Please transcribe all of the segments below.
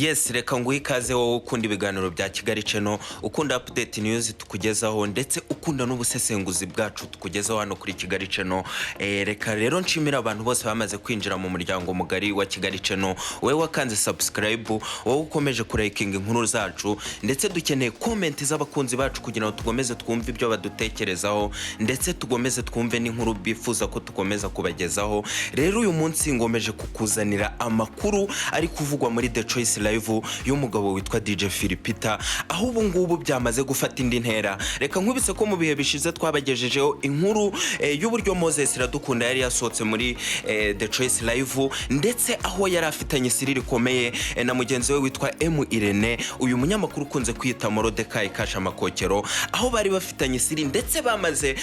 Yes, reka nguhe ikaze wowe ukunda ibiganiro bya Kigali Channel, ukunda update news tukugezaho ndetse ukunda n'ubusesenguzi bwacu tukugezaho hano kuri Kigali Channel. Reka rero nshimira abantu bose bamaze kwinjira mu muryango mugari wa Kigali Channel. Wewe wakanze subscribe, wowe ukomeje kurekinga inkuru zacu ndetse dukeneye comment z'abakunzi bacu kugira ngo tugomeze twumve ibyo badutekerezaho ndetse tugomeze twumve n'inkuru bifuza ko tukomeza kubagezaho. Rero uyu munsi ngomeje kukuzanira amakuru ari kuvugwa muri The Choice Live y'umugabo witwa DJ philpeter, aho ubu ngubu byamaze gufata indi ntera. Reka nkubise ko mu bihe bishize twabagejejeho inkuru y'uburyo Moses Iradukunda yari yasohotse muri The Choice Live ndetse aho yari afitanye siriri komeye na mugenzi we witwa M Irene, uyu munyamakuru kunze kwita Morodekayi Kasha Makokero, aho bari bafitanye siri ndetse bamaze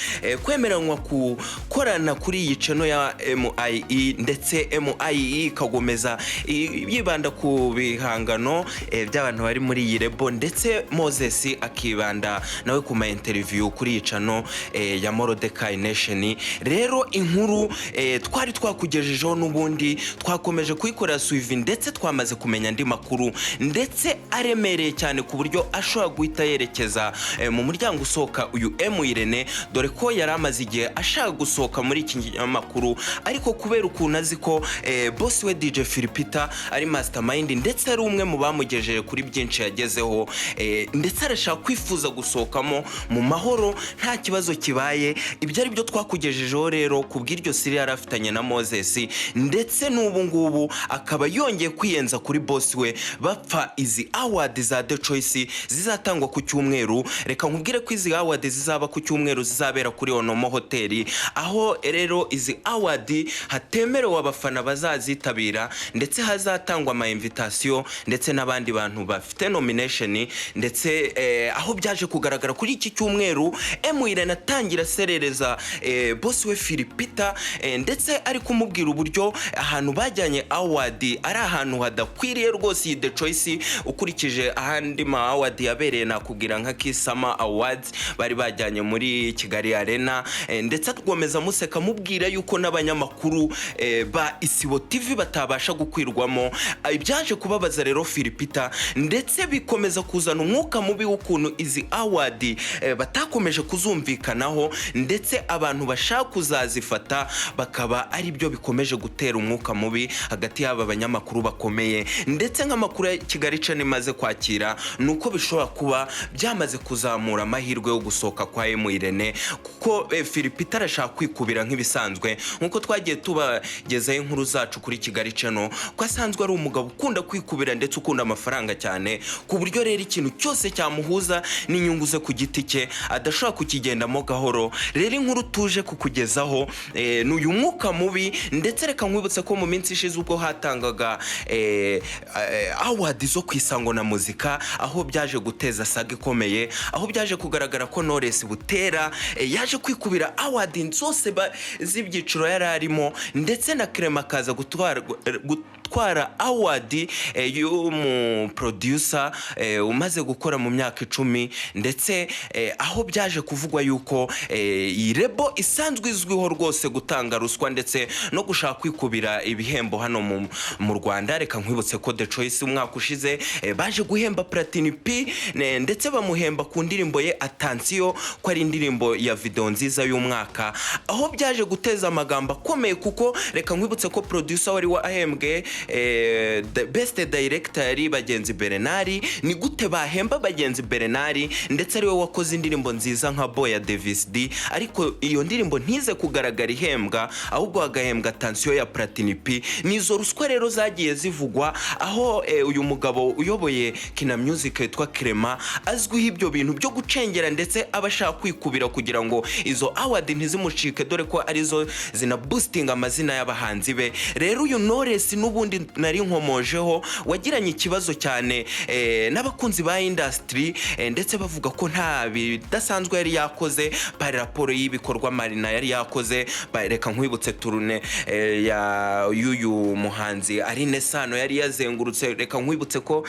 kwemeranywa gukorana kuri iyi channel ya MIE ndetse MIE kagomeza yibanda ku bihangano by'abantu bari muri iyi rebo ndetse Moses akibanda nawe ku ma interview kuri iyi channel ya Morodekayi Nation. Rero inkuru twari twakugejejeho n'ubundi twakomeje kuyikorera suivi ndetse twamaze kumenya andi makuru ndetse aremereye cyane ku buryo ashobora guhita yerekeza mu muryango usohoka uyu M Irene, dore ko yari amaze igihe ashaka gusohoka muri iki kinyamakuru, ariko kubera ukuntu azi ko boss we DJ philpeter ari mastermind ndetse ari umwe mu bamugejeje kuri byinshi yagezeho, ndetse arashaka kwifuza gusohokamo mu mahoro nta kibazo kibaye. Ibyo ari byo twakugejejeho rero kubw'iryo siri yarafitanye na Moses ndetse n'ubu ngubu akaba yongeye kwiyenza kuri boss we bapfa izi award za The Choice zizatangwa ku cyumweru. Reka nkubwire ko izi award zizaba ku cyumweru zizabera kuri Onomo Hotel, aho rero izi award hatemerewe abafana bazazitabira ndetse hazatangwa ama invitation ndetse n'abandi bantu bafite nomination ndetse aho byaje kugaragara kuri iki cyumweru M Irene atangira serereza boss we philpeter ndetse ari kumubwira uburyo ahantu bajyanye award ari ahantu hadakwiriye rwose. The Choice ukurikije ahandi ma award yabereye nakubwira nka Kisama Awards bari bajyanye muri Kigali Arena, ndetse tugomeza museka mubwira yuko n'abanyamakuru ba Isibo TV batabasha gukwirwamo. Ibyaje kubabaza rero philpeter ndetse bikomeza kuzana umwuka mubi w'ukuntu izi award batakomeje kuzumvikanaho ndetse abantu bashaka kuzazifata bakaba ari byo bikomeje gutera umwuka mubi hagati y'aba banyamakuru bakomeye. Ndetse nk'amakuru ya Kigali Channel imaze kwakira nuko bishobora kuba byamaze kuzamura amahirwe yo gusohoka kwa M Irene, kuko philpeter arashaka kwikubira nk'ibisanzwe nkuko twagiye tubagezaho inkuru zacu kuri Kigali Channel, ko asanzwe ari umugabo ukunda kwikubira ndetse ukunda amafaranga cyane, ku buryo rero ikintu cyose cyamuhuza n'inyungu ze ku giti cye adashobora kukigendamo gahoro. Rero inkuru tuje kukugezaho n'uyu mwuka mubi ndetse reka nkwibutse ko mu minsi ishize ubwo hatangaga award zo kwisango na muzika, aho byaje guteza saga ikomeye, aho byaje kugaragara ko Knowless Butera yaje kwikubira award zose z'ibyiciro yari arimo ndetse na Clement akaza gutwara award y'umu producer umaze gukora mu myaka 10 ndetse aho byaje kuvugwa yuko iyi rebo isanzwe izwiho rwose gutanga ruswa ndetse no gushaka kwikubira ibihembo hano mu Rwanda. Reka nkwibutse ko The Choice umwaka ushize baje guhemba Platini P ndetse bamuhemba ku ndirimbo ye Attention ko ari indirimbo ya video nziza y'umwaka, aho byaje guteza amagambo akomeye kuko reka nkwibutse ko producer wari wahembwe the best director yari Bagenzi Bernard. Ni gute bahemba Bagenzi Bernard ndetse ari we wakoze indirimbo nziza nka Boy ya Davis D, ariko iyo ndirimbo ntize kugaragara ihembwa ahubwo agahembwa Attention ya Platini P? Nizo ruswa rero zagiye zivugwa, aho uyu mugabo uyoboye Kina Music yitwa Clement azwiho ibyo bintu byo gucengera ndetse abashaka kwikubira kugira ngo izo award ntizimucike, dore ko arizo zina boosting amazina y'abahanzi be. Rero uyu Knowless n'ubundi nari nkomojeho wagiranye ikibazo cyane n'abakunzi ba industry ndetse bavuga ko nta bidasanzwe yari yakoze par rapport y'ibikorwa Marina yari yakoze. Reka nkwibutse turune ya yuyu muhanzi Arine Sano yari yazengurutse. Reka nkwibutse ko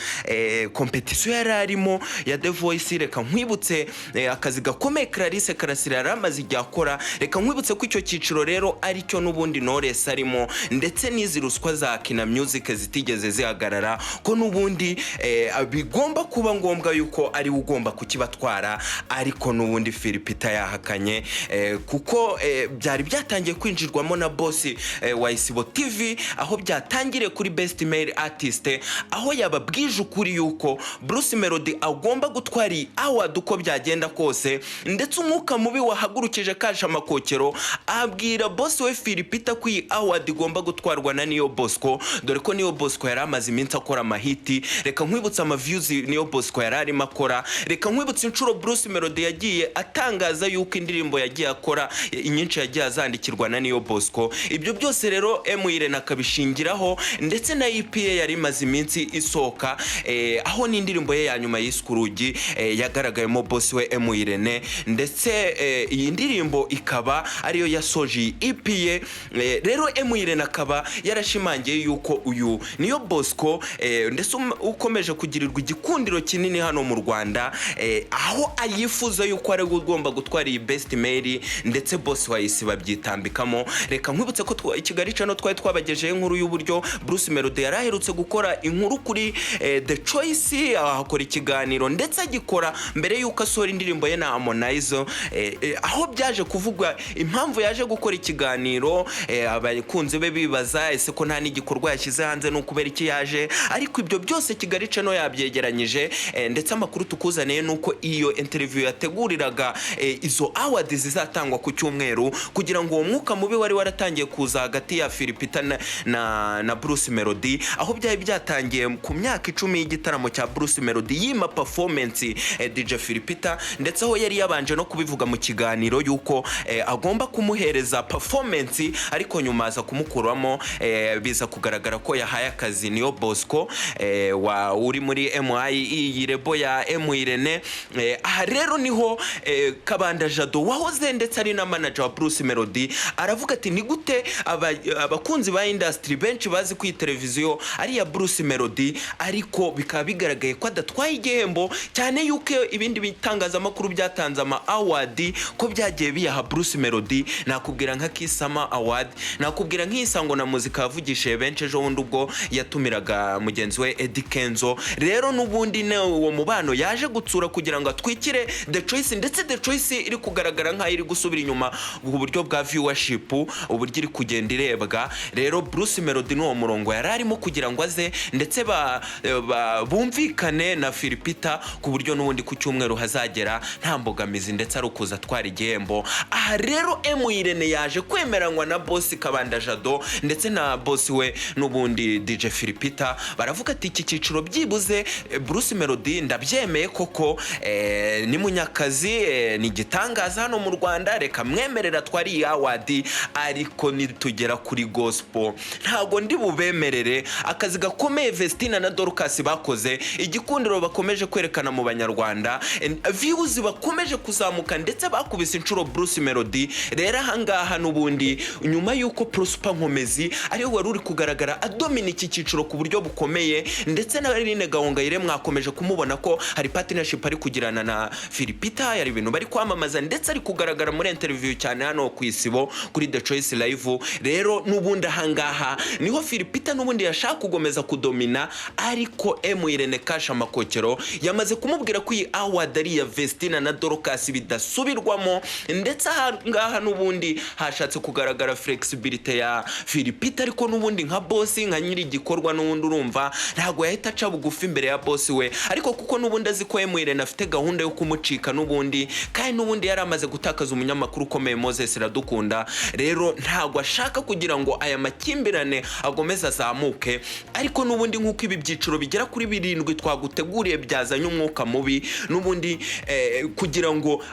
competition yari arimo ya The Voice. Reka nkwibutse akazi gakomeye Clarisse Karasira yari amaze igihe akora. Reka nkwibutse ko icyo cyiciro rero ari cyo n'ubundi Knowless arimo, ndetse n'izi ruswa za Kina Music zitigeze zihagarara, ko n'ubundi bigomba kuba ngombwa yuko ari ugomba kukibatwara, ariko n'ubundi philpeter yahakanye kuko byari byatangiye kwinjirwamo na boss wa Isibo TV, aho byatangire kuri Best Male Artist, aho yababwije ukuri yuko Bruce Melody agomba gutwara award uko byagenda kose, ndetse umwuka mubi wahagurukije Kasha Makokero abwira boss we philpeter ko award igomba gutwarwa na Niyo Bosco, dore ko Niyo Bosco yari amaze iminsi akora amahiti. Reka nkwibutsa views Niyo Bosco yari arimo akora. Reka nkwibutsa inshuro Bruce Melody yagiye atangaza yuko indirimbo yagiye akora inyinshi yagiye azandikirwa na Niyo Bosco. Ibyo byose rero M Irene akabishingiraho, ndetse na EPA yari maze iminsi isoka aho n'indirimbo ye ya nyuma y'iskurugi yagaragayemo boss we M Irene, ndetse iyi ndirimbo ikaba ariyo yasoje EPA. Rero M Irene akaba yarashimangiye yuko uyu Niyo Bosco ndetse ukomeje kugirirwa igikundiro kinini hano mu Rwanda, aho ayifuza yuko ari ugomba gutwara iyi Best Male, ndetse boss wa Isi babyitambikamo. Reka nkwibutse ko Kigali Channel twabagejeje inkuru y'uburyo Bruce Melody yaraherutse gukora inkuru kuri The Choice, akora ikiganiro ndetse agikora mbere yuko asora indirimbo ye na Harmonize, aho byaje kuvugwa impamvu yaje gukora ikiganiro. Abakunzi be bibaza ese ko nta n'igikorwa yashyize hanze no kubera iki yaje, ariko ibyo byose Kigali Channel yabyegeranyije, ndetse amakuru tukuzaniye nuko iyo interview yateguriraga izo awards zizatangwa ku cyumweru, kugira ngo uwo mwuka mubi wari waratangiye kuza hagati ya philpeter na Bruce Melody, aho byari byatangiye ku myaka 10 y'igitaramo cya Bruce Melody yima performance DJ philpeter, ndetse aho yari yabanje no kubivuga mu kiganiro yuko agomba kumuhereza performance, ariko nyuma aza kumukuramo biza kugaragara ko yahaye akazi Niyo Bosco uri muri MI Rebo ya M Irene. Aha rero niho Kabanda Jado wahoze ndetse ari na manager wa Bruce Melody aravuga ati ni gute abakunzi ba industry benshi bazi ku televiziyo ari ya Bruce Melody, ariko bikaba bigaragaye ko adatwaye igihembo, cyane yuko ibindi bitangazamakuru byatanze ama award ko byagiye biyaha Bruce Melody. Nakubwira nka Kisama Award, nakubwira nk'isango na muzika yavugishe benshi ejo wundi ubwo yatumiraga mugenzi we Eddie Kenzo. Rero n'ubundi uwo mubano yaje gutsura kugira ngo atwikire The Choice, ndetse The Choice iri kugaragara nka iri gusubira inyuma mu buryo bwa viewership, uburyo iri kugenda irebwa. Rero Bruce Melody n'uwo murongo yararimo kugira ngo aze ndetse bumvikane na philpeter ku buryo n'ubundi ku cyumweru hazagera nta mbogamizi, ndetse ari ukuza twara igihembo. Aha rero M Irene yaje kwemeranywa na boss Kabanda Jado ndetse na boss we n'ubundi DJ philpeter, baravuga ati iki cyiciro byibuze Bruce Melody ndabyemeye koko ni munyakazi, ni gitangaza hano mu Rwanda, reka mwemerera twari award, ariko nitugera kuri gospel ntago ndi bubemerere. Akazi gakomeye Vestina na Dorcas bakoze, igikundiro bakomeje kwerekana mu Banyarwanda, views bakomeje kuzamuka, ndetse bakubise inshuro Bruce Melody. Rero ahangaha n'ubundi nyuma yuko Prosper Nkomezi ariyo wari uri kugaragara adominike cyiciro ku buryo bukomeye, ndetse na Irene Gahongayire mwakomeje kumubona ko hari partnership ari kugirana na philpeter, yari ibintu bari kwamamaza, ndetse ari kugaragara muri interview cyane hano ku Isibo kuri The Choice Live. Rero n'ubundi ahangaha niho philpeter n'ubundi yashaka kugomeza kudomina, ariko M Irene Kasha Makokero yamaze kumubwira ko iyi award ari ya Vestina na Dorcas bidasubirwamo, ndetse ahangaha n'ubundi hashatse kugaragara flexibility ya philpeter, ariko n'ubundi nka boss nka nyiri gikorwa n'ubundi urumva ntago yahita aca bugufi imbere ya boss we, ariko kuko n'ubundi azi ko M Irene afite gahunda yo kumucika n'ubundi, kandi n'ubundi yari amaze gutakaza umunyamakuru ukomeye Moses Iradukunda. Rero ntago ashaka kugira ngo aya makimbirane agomeza azamuke, ariko n'ubundi nk'uko ibi byiciro bigera kuri 7 twaguteguriye byazanye umwuka mubi n'ubundi kugira ngo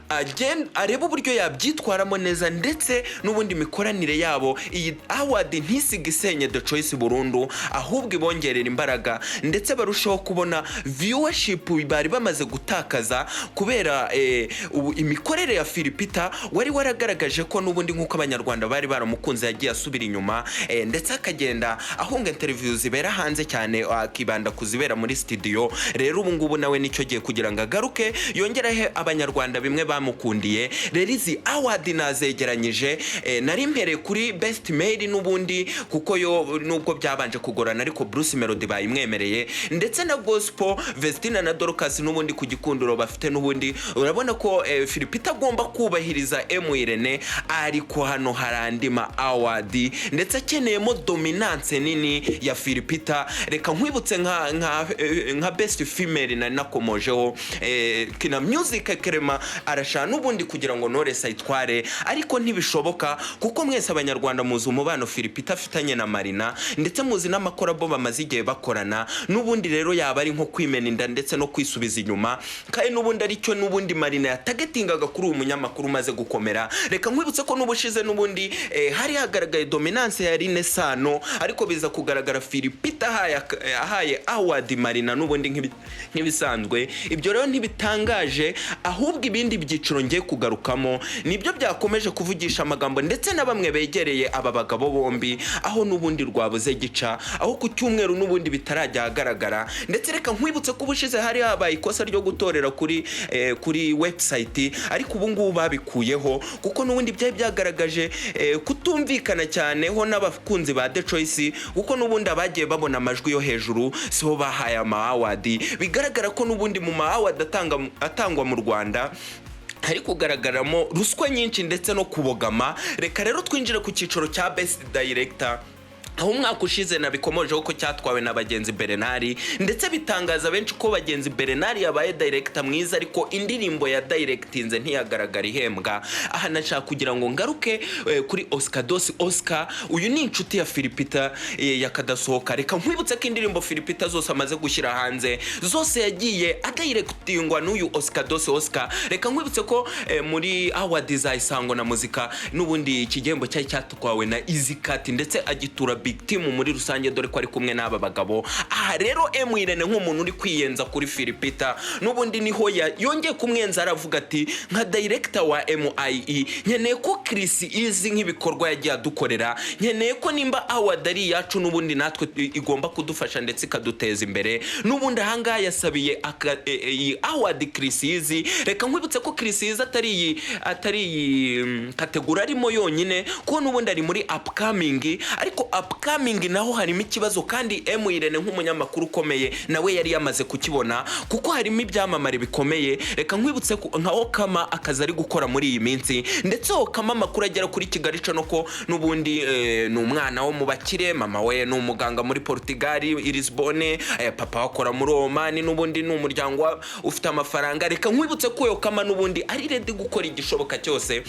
arebe uburyo yabyitwaramo neza, ndetse n'ubundi mikoranire yabo iyi award ntisigisenye The Choice burundu, ahubwo ibongerera imbaraga, ndetse barushaho kubona viewership bari bamaze gutakaza kubera imikorere ya philpeter wari waragaragaje ko n'ubundi nk'uko Abanyarwanda bari baramukunze yagiye asubira inyuma, ndetse akagenda ahunga interviews zibera hanze cyane akibanda kuzibe zibera muri studio. Rero ubu ngubu nawe nicyo giye kugira ngo agaruke yongerahe abanyarwanda bimwe bamukundiye. Rero izi award nazegeranyije, nari mpereye kuri best male n'ubundi kuko yo nubwo byabanje kugorana ariko Bruce Melody bayimwemereye, ndetse na gospel Vestina na Dorcas n'ubundi ku gikunduro bafite n'ubundi. Urabona ko philpeter agomba kubahiriza M Irene, ariko hano harandima award ndetse akeneyemo dominance nini ya philpeter. Reka nkwibutse nka best female na nakomojeho kina music Kerema arashana n'ubundi kugira ngo Knowless ayitware, ariko ntibishoboka kuko mwese abanyarwanda muzi umubano philpeter afitanye na Marina, ndetse muzi n'amakorabo bamaze igihe bakorana n'ubundi. Rero yaba ari nko kwimena inda ndetse no kwisubiza inyuma, kandi n'ubundi aricyo n'ubundi Marina yatagetingaga kuri uyu munyamakuru umaze gukomera. Reka nkwibutse ko n'ubushize n'ubundi hari hagaragaye dominance ya Rine Sano, ariko biza kugaragara philpeter ahaye award Marina n'ubundi nk'ibisanzwe. Ibyo rero ntibitangaje, ahubwo ibindi byiciro ngiye kugarukamo nibyo byakomeje kuvugisha amagambo ndetse na bamwe begereye aba bagabo bombi, aho n'ubundi rwabuze gica, aho ku cyumweru n'ubundi bitarajya ahagaragara. Ndetse reka nkwibutse ko ubushize hari habaye ikosa ryo gutorera kuri website, ariko ubu ngubu babikuyeho kuko n'ubundi byari byagaragaje kutumvikana cyane ho n'abakunzi ba The Choice, kuko n'ubundi abagiye babona amajwi yo hejuru sibo bahaye ama award. Bigaragara ko n'ubundi mu ma award atangwa mu Rwanda hari kugaragaramo ruswa nyinshi ndetse no kubogama. Reka rero twinjire ku cyiciro cya best director, aho umwaka ushize nabikomojeho ko cyatwawe na Bagenzi Bernard, ndetse bitangaza benshi ko Bagenzi Bernard yabaye director mwiza, ariko indirimbo ya directinze ntiyagaragara ihembwa. Aha nashaka kugira ngo ngaruke kuri Oscar Dos Oscar. Uyu ni inshuti ya philpeter yakadasohoka. Reka nkwibutse ko indirimbo philpeter zose amaze gushyira hanze zose yagiye adirectingwa n'uyu Oscar Dos Oscar. Reka nkwibutse ko muri award za Isango na muzika n'ubundi ikigembo cyari cyatwawe na Easy Cat, ndetse agitura big team muri rusange, dore ko ari kumwe n'aba bagabo. Aha rero M Irene nk'umuntu uri kwiyenza kuri philpeter n'ubundi niho yongeye kumwenza, aravuga ati nka director wa MIE nkeneye ko Chris izi nk'ibikorwa yagiye adukorera, nkeneye ko nimba award ari yacu n'ubundi natwe igomba kudufasha ndetse ikaduteza imbere. N'ubundi ahangaha yasabiye award Chris izi. Reka nkwibutse ko Chris izi atari kategori arimo yonyine, ko n'ubundi ari muri upcoming, ariko upcoming naho harimo ikibazo, kandi M Irene nk'umunyamakuru ukomeye nawe yari yamaze kukibona kuko harimo ibyamamare bikomeye. Reka nkwibutse nka Okama akaza ari gukora muri iyi minsi, ndetse Okama makuru agera kuri Kigali cyo ko n'ubundi ni umwana wo mu bakire, mama we ni umuganga muri Portugal i Lisbonne, papa wakora muri Oman, n'ubundi ni umuryango ufite amafaranga. Reka nkwibutse ko Okama n'ubundi ari ready gukora igishoboka cyose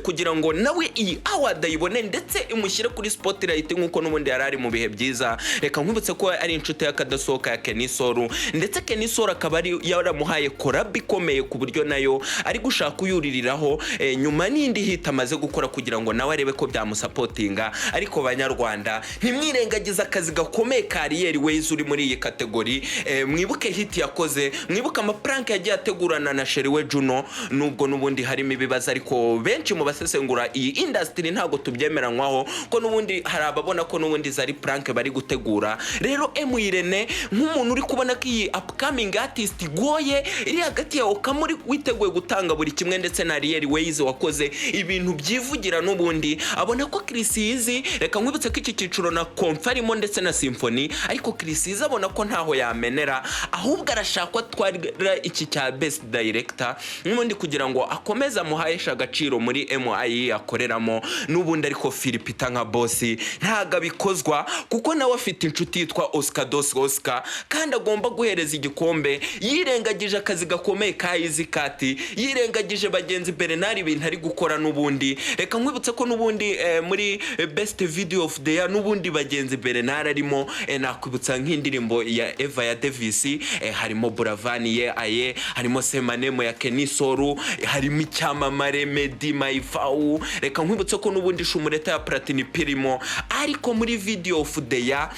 kugira ngo nawe iyi award ayibone ndetse imushyire kuri spotlight nkuko n'ubundi yarari mu bihe byiza. Reka nkwibutse ko ari inshuti yakadasohoka ya Kenisoru, ndetse Kenisoru akaba ari yaramuhaye collab ikomeye ku buryo nayo ari gushaka uyuririraho nyuma n'indi hit amaze gukora kugira ngo nawe arebe ko byamusapotinga. Ariko banyarwanda ntimwirengagiza akazi gakomeye Kariyeri Ways uri muri iyi kategori. Mwibuke hit yakoze, mwibuke amaprank yagiye ategurana na Sheriwe Juno, nubwo n'ubundi harimo ibibazo, ariko benshi mu basesengura iyi industry ntago tubyemeranywaho ko n'ubundi hari ababona ko n'ubundi zari prank bari gutegura. Rero M Irene nk'umuntu uri kubona ko iyi upcoming artist goye iri hagati ya Okamuri witeguye gutanga buri kimwe, ndetse na Kariyeri Ways wakoze ibintu byivugira n'ubundi abona ko Chris izi. Reka nkwibutse ko iki cyiciro na Komfarimo ndetse na Symphony, ariko Chris izi abona ko ntaho yamenera, ahubwo arashaka twara iki cya best director n'ubundi kugira ngo akomeza muhayesha agaciro muri MIE akoreramo. N'ubundi ariko philpeter nka boss ntaga bikozwa kuko nawe afite inshuti yitwa Oscar Dos Oscar, kandi agomba guhereza igikombe. Yirengagije akazi gakomeye ka Easy Cat, yirengagije Bagenzi Bernard ibintu ari gukora n'ubundi. Reka nkwibutse ko n'ubundi muri best video of the year n'ubundi Bagenzi Bernard arimo. Nakwibutsa nk'indirimbo ya Eva ya Davis, harimo Buravani ye aye, harimo Semanemo ya Kenisoru, harimo icyamamare Medi Maifau. Reka nkwibutse ko n'ubundi Shumureta ya Platini pirimo, ariko muri video of the year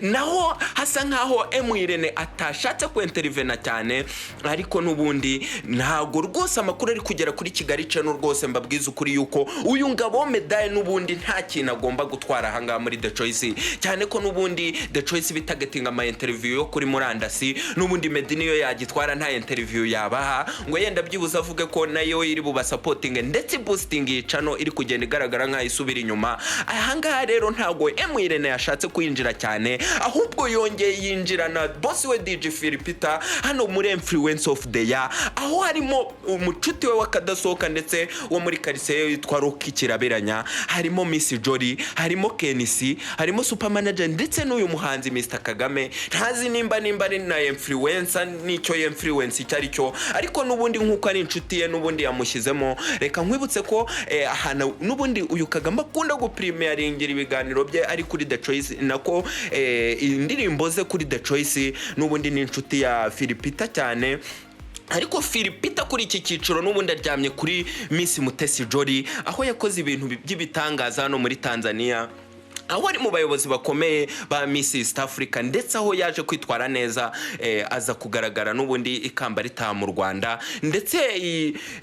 naho hasa nkaho M Irene atashatse kwintervena cyane, ariko nubundi ntago rwose amakuru ari kugera kuri Kigali Channel rwose mbabwiza ukuri yuko uyu ngabo medaille nubundi nta kintu agomba gutwara hanga muri The Choice, cyane ko nubundi The Choice bitagetinga ama interview yo kuri murandasi, nubundi Meddy niyo yagitwara nta interview yabaha ngo yenda byibuza avuge ko nayo iri buba supporting ndetse boosting iyi channel iri kugenda igaragara nka isubira inyuma. Ahanga rero ntago M Irene yashatse kwinjira cyane, ahubwo yongeye yinjirana boss we DJ philpeter hano muri influence of the year, aho harimo umucuti we wakadasohoka ndetse wo muri Karise yitwa Rocky Kiraberanya, harimo Miss Jory, harimo Kenisi, harimo super manager ndetse n'uyu muhanzi Mr Kagame. Ntazi nimba ari na influencer nicyo influence cyari cyo, ariko nubundi nkuko ari inshuti ye nubundi yamushyizemo. Reka nkwibutse ko ahana nubundi uyu Kagame akunda gupremieringira ibiganiro bye ari kuri The Choice, nako indirimbo ze kuri The Choice nubundi ni inshuti ya philpeter cyane. Ariko philpeter kuri iki cyiciro nubundi aryamye kuri Miss Mutesi Jory, aho yakoze ibintu by'ibitangaza hano muri Tanzania, aho ari mu bayobozi bakomeye ba Miss East Africa, ndetse aho yaje kwitwara neza aza kugaragara nubundi ikamba ritaha mu Rwanda, ndetse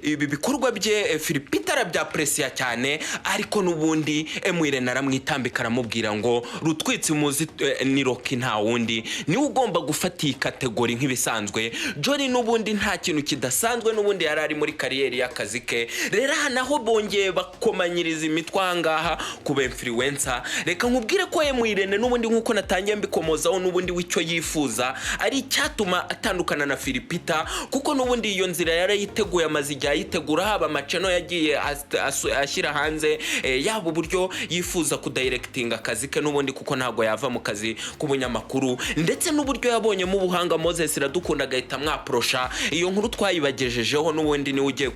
ibi bikorwa bye philpeter arabyapreciate cyane. Ariko nubundi M Irene aramwitambika aramubwira ngo rutwitsi muzi ni Rocky nta wundi ni ugomba gufata iyi kategori nk'ibisanzwe. Jory nubundi nta kintu kidasanzwe nubundi yarari muri kariyeri y'akazi ke, rero naho bongeye bakomanyiriza imitwa ngaha kuba influencer. Reka nkubwire ko M Irene nubundi nkuko natangiye mbikomozaho nubundi wicyo yifuza ari cyatuma atandukana na philpeter, kuko nubundi iyo nzira yarayiteguye amazijya yitegura, haba amaceno yagiye ashyira hanze yaba uburyo yifuza kudirectinga akazi ke nubundi kuko ntago yava mu kazi k'ubunyamakuru, ndetse n'uburyo yabonye mu buhanga Moses Iradukunda agahita mwaprosha. Iyo nkuru twayibagejejeho nubundi ni ugiye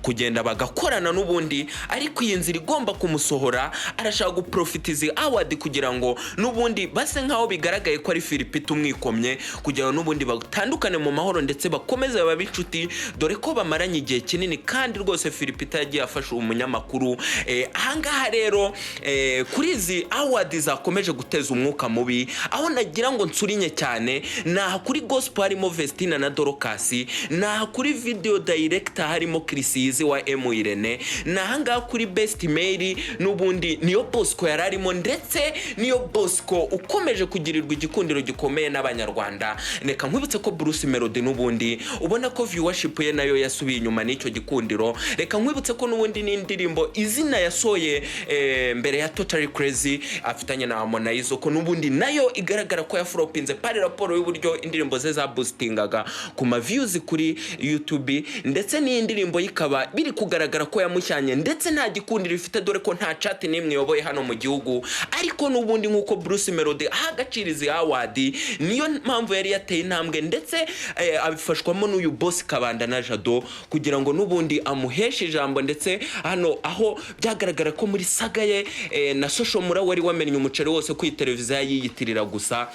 kugenda bagakorana nubundi, ariko iyi nzira igomba kumusohora arashaka guprofitiza award kugira ngo nubundi base nkaho bigaragaye ko ari philpeter umwikomye, kugira ngo nubundi batandukane mu mahoro ndetse bakomeze babicuti, dore ko bamaranye igihe kinini kandi rwose philpeter yagiye afasha umunyamakuru. Ahangaha rero kuri izi award zakomeje guteza umwuka mubi, aho nagira ngo nsurinye cyane na kuri gospel harimo Vestina na Dorcas, na kuri video director harimo Chrisizi wa M Irene, na ahangaha kuri best mail nubundi niyo Bosco yararimo, ndetse niyo Bosco ukomeje kugirirwa igikundiro gikomeye n'abanyarwanda. Neka nkwibutse ko Bruce Melody nubundi ubona ko viewership ye nayo yasubiye inyuma n'icyo gikundiro. Reka nkwibutse ko nubundi n'indirimbo izina yasoye mbere ya Totally Crazy afitanye na Harmonize ko nubundi nayo igaragara ko yaflopinze pari raporo y'uburyo indirimbo ze za boostingaga ku ma views kuri YouTube, ndetse n'indirimbo yikaba biri kugaragara ko yamushyanye ndetse nta gikundiro ifite, dore ko nta chat nimwe yoboye hano mu gihugu. Ariko nubundi nkuko Bruce Melody ahagaciriza award, niyo mpamvu yari yateye intambwe ndetse abifashwamo n'uyu boss Kabanda na Jado kugira ngo nubundi amuheshe ijambo, ndetse hano aho byagaragara ko muri saga ye na social mura wari wamenye umuceri wose ku televiziyo yiyitirira gusa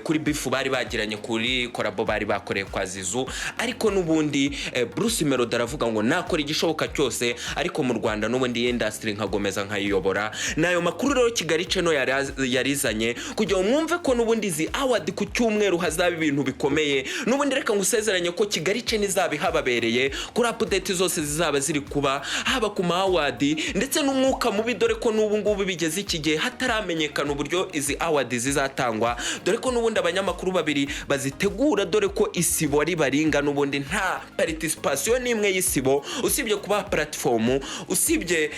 kuri bifu bari bagiranye kuri korabo bari bakoreye kwa Zizu. Ariko nubundi Bruce Melody aravuga ngo nakora igishoboka cyose, ariko mu Rwanda nubundi industry nkagomeza nkayiyobora. Nayo makuru rero Kigali Channel yarizanye kugira ngo mwumve ko nubundi zi award ku cyumweru hazaba ibintu bikomeye. Nubundi reka ngusezeranye ko Kigali Channel izaba hababereye kuri update zose zizaba ziri kuba haba ku award ndetse n'umwuka mubi, dore ko nubu ngubu bigeze iki gihe hataramenyekana uburyo izi award zizatangwa, dore ko nubundi abanyamakuru babiri bazitegura, dore ko isibo ari baringa nubundi nta participation nimwe y'isibo usibye kuba platform, usibye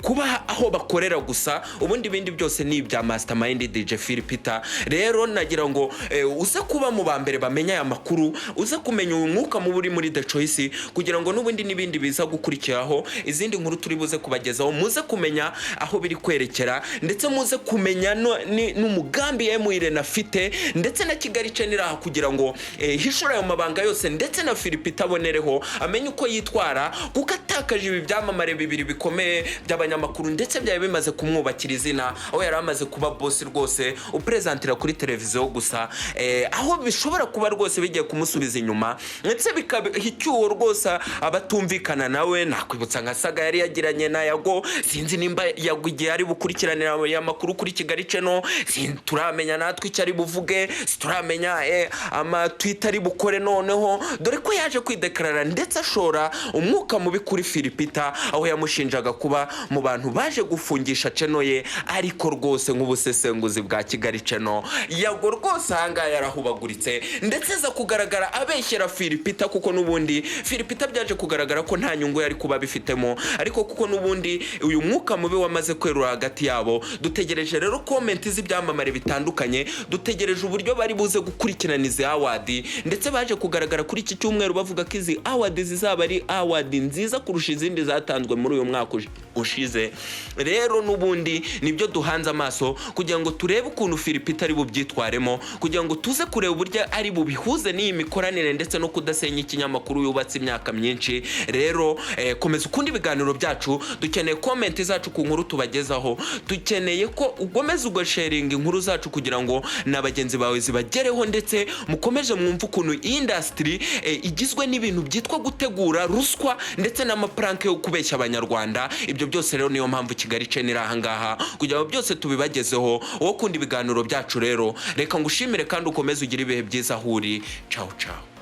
kuba aho bakorera gusa, ubundi bindi byose ni ibya mastermind DJ philpeter. Rero nagira ngo uze kuba mu bambere bamenya aya makuru, uze kumenya umwuka mu buri muri The Choice, kugira ngo nubundi nibindi biza gukurikiraho izindi nkuru turi buze kubagezaho, muze kumenya aho biri kwerekera, ndetse muze kumenya n'umugambi M Irene afite, ndetse na Kigali Channel aha kugira ngo hishura ayo mabanga yose, ndetse na philpeter abonereho amenye uko yitwara, kuko atakaje ibi byamamare bibiri bikomeye by'abanyamakuru ndetse byaye bimaze kumwubakira izina. izina, aho yari amaze kuba boss rwose upresentira kuri televiziyo gusa, aho bishobora kuba rwose bigiye kumusubiza inyuma ndetse bikaba icyuho rwose abatumvikana nawe. Nakwibutsa nka saga yari yagiranye na Yago, sinzi nimba Yago igihe ari bukurikiranira amakuru kuri Kigali Channel, turamenya natwe icyo ari buvuge, turamenya ama Twitter ari bukore noneho, dore ko yaje kwidekarara ndetse ashora umwuka mubi kuri philpeter, aho yamushinjaga kuba mu bantu baje gufungisha channel ye. Ariko rwose nk'ubusesenguzi bwa Kigali Channel, Yago rwose ahanga yarahubaguritse ndetse za kugaragara abeshyera philpeter, kuko nubundi philpeter byaje kugaragara ko nta nyungu yari kuba bifitemo, ariko kuko nubundi uyu mwuka mubi wamaze kwerura hagati yabo. Dutegereje rero comment z'ibyamamare bitandukanye, dutegereje uburyo bari buze gukurikirana izi award, ndetse baje kugaragara kuri iki cyumweru bavuga ko izi award zizaba ari award nziza kurusha izindi zatanzwe muri uyu mwaka ushize. Rero nubundi nibyo duhanze amaso kugira ngo turebe ukuntu philpeter ari bubyitwaremo, kugira ngo tuze kureba uburyo ari bubihuze n'iyi mikoranire ndetse no kudasenya ikinyamakuru yubatse imyaka myinshi. Rero komeza ukundi ibiganiro byacu, dukeneye comment zacu ku nkuru tubagezaho, dukeneye ko ugomeza ugasharing inkuru zacu kugira ngo n'abagenzi bawe zibagereho, ndetse mukomeje mwumva ukuntu industry igizwe n'ibintu byitwa gutegura ruswa ndetse n'amaprank yo kubeshya abanyarwanda. Ibyo byose rero niyo mpamvu Kigali Channel ahangaha kugira ngo byose tubibagezeho. Wowe kundi ibiganiro byacu rero reka ngushimire kandi ukomeze ugire ibihe byiza. Huri ciao ciao.